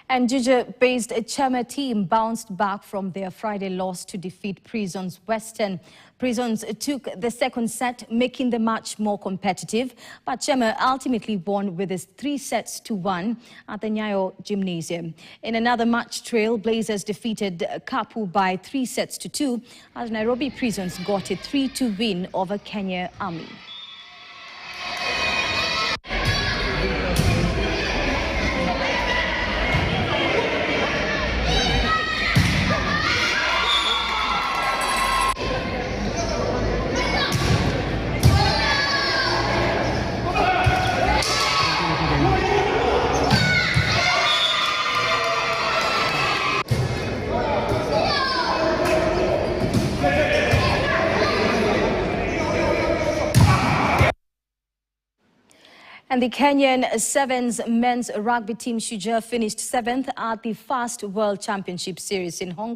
And Juja-based Chema team bounced back from their Friday loss to defeat Prisons Western. Prisons took the second set, making the match more competitive, but Chema ultimately won with his 3-1 at the Nyayo Gymnasium. In another match, Trailblazers defeated Kapu by 3-2 as Nairobi Prisons got a 3-2 win over Kenya Army. And the Kenyan Sevens men's rugby team Shujaa finished 7th at the first World Championship Series in Hong Kong.